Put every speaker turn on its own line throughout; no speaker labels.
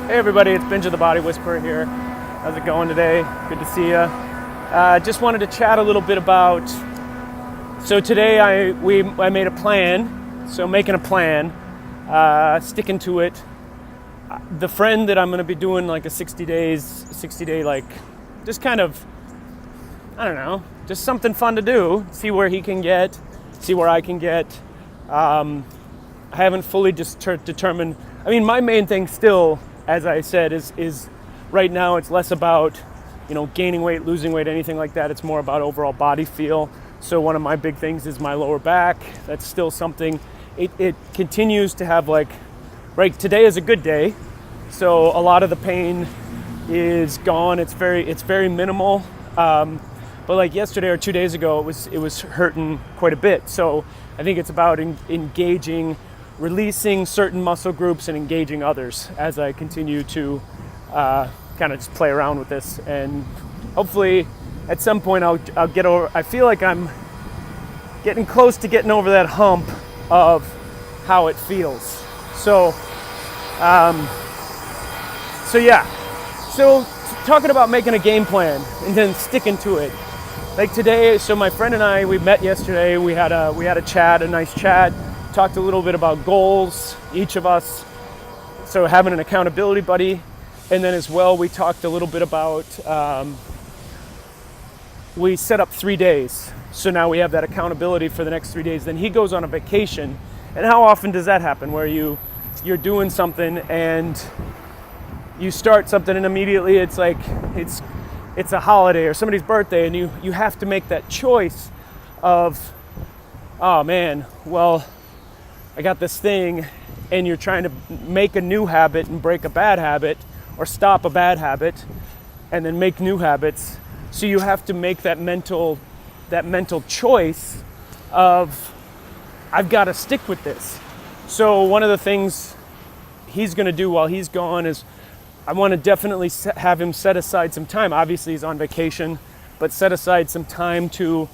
Hey everybody, it's Benja the Body Whisperer here. How's it going today? Good to see you. Just wanted to chat a little bit about, so today I made a plan, so making a plan, sticking to it. The friend that I'm going to be doing like a 60 day, like just kind of, I don't know, just something fun to do, see where he can get, see where I can get. I haven't fully just determined. I mean, my main thing still, as I said, is right now it's less about, gaining weight, losing weight, anything like that. It's more about overall body feel. So one of my big things is my lower back. That's still something. It continues to have right, today is a good day. So a lot of the pain is gone. It's very minimal. But like yesterday or 2 days ago, it was hurting quite a bit. So I think it's about engaging, releasing certain muscle groups and engaging others as I continue to kind of just play around with this. And hopefully at some point I'll get over, I feel like I'm getting close to getting over that hump of how it feels. So talking about making a game plan and then sticking to it. Like today, so my friend and I, we met yesterday, we had a chat, a nice chat. Talked a little bit about goals, each of us, so having an accountability buddy, and then as well we talked a little bit about, we set up 3 days, so now we have that accountability for the next 3 days. Then he goes on a vacation, and how often does that happen, where you're doing something and you start something and immediately it's like it's a holiday or somebody's birthday, and you have to make that choice of, oh man, well, I got this thing, and you're trying to make a new habit and break a bad habit, or stop a bad habit and then make new habits. So you have to make that mental choice of, I've got to stick with this. So one of the things he's going to do while he's gone is, I want to definitely have him set aside some time. Obviously he's on vacation, but set aside some time to,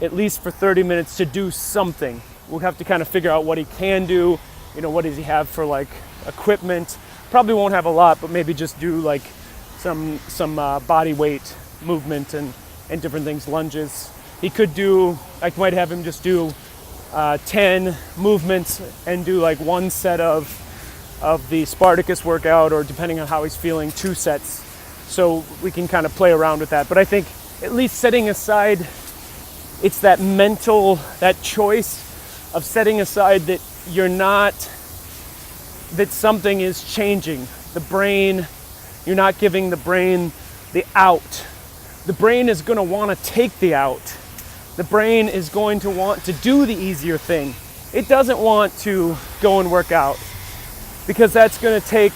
at least for 30 minutes, to do something. We'll have to kind of figure out what he can do. What does he have for like equipment? Probably won't have a lot, but maybe just do like some body weight movement and different things, lunges. He could do, I might have him just do 10 movements and do like one set of the Spartacus workout, or depending on how he's feeling, 2 sets. So we can kind of play around with that. But I think at least setting aside, it's that mental, that choice of setting aside that that something is changing. The brain, you're not giving the brain the out. The brain is going to want to take the out. The brain is going to want to do the easier thing. It doesn't want to go and work out, because that's going to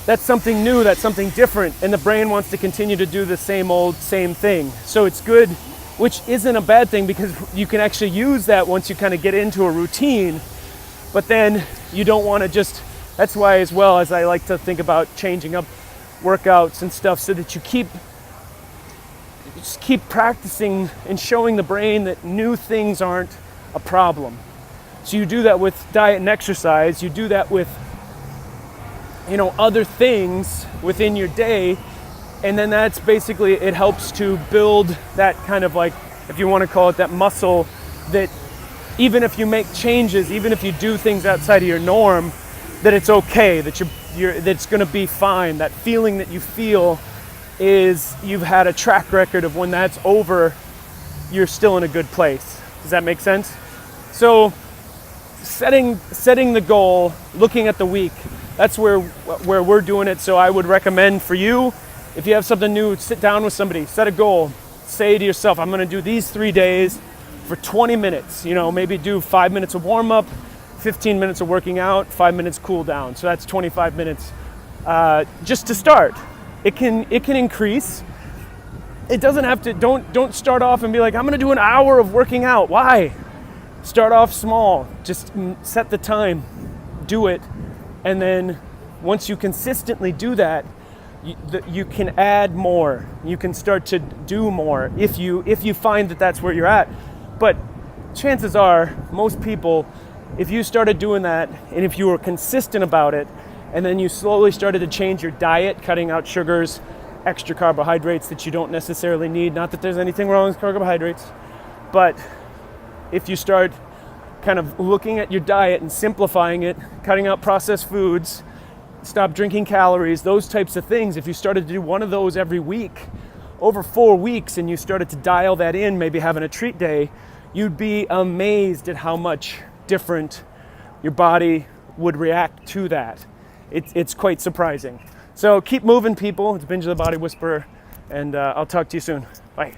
that's something new, that's something different, and the brain wants to continue to do the same thing. So it's good, which isn't a bad thing, because you can actually use that once you kind of get into a routine. But then you don't want to that's why, as well, as I like to think about changing up workouts and stuff, so that you keep practicing and showing the brain that new things aren't a problem. So you do that with diet and exercise, you do that with other things within your day, and then that's basically, it helps to build that kind of, like, if you want to call it, that muscle, that even if you make changes, even if you do things outside of your norm, that it's okay, that that's going to be fine. That feeling that you feel is, you've had a track record of when that's over, you're still in a good place. Does that make sense? So setting the goal, looking at the week, that's where we're doing it. So I would recommend for you, if you have something new, sit down with somebody, set a goal, say to yourself, I'm going to do these 3 days for 20 minutes, maybe do 5 minutes of warm up, 15 minutes of working out, 5 minutes cool down. So that's 25 minutes just to start. It can increase. It doesn't have to, don't start off and be like, I'm going to do an hour of working out. Why? Start off small, just set the time, do it. And then once you consistently do that, you can add more. You can start to do more if you find that that's where you're at. But chances are, most people, if you started doing that, and if you were consistent about it, and then you slowly started to change your diet, cutting out sugars, extra carbohydrates that you don't necessarily need. Not that there's anything wrong with carbohydrates, but if you start kind of looking at your diet and simplifying it, cutting out processed foods, stop drinking calories, those types of things, if you started to do one of those every week, over 4 weeks, and you started to dial that in, maybe having a treat day, you'd be amazed at how much different your body would react to that. It's quite surprising. So keep moving, people. It's Binge the Body Whisperer, and I'll talk to you soon. Bye.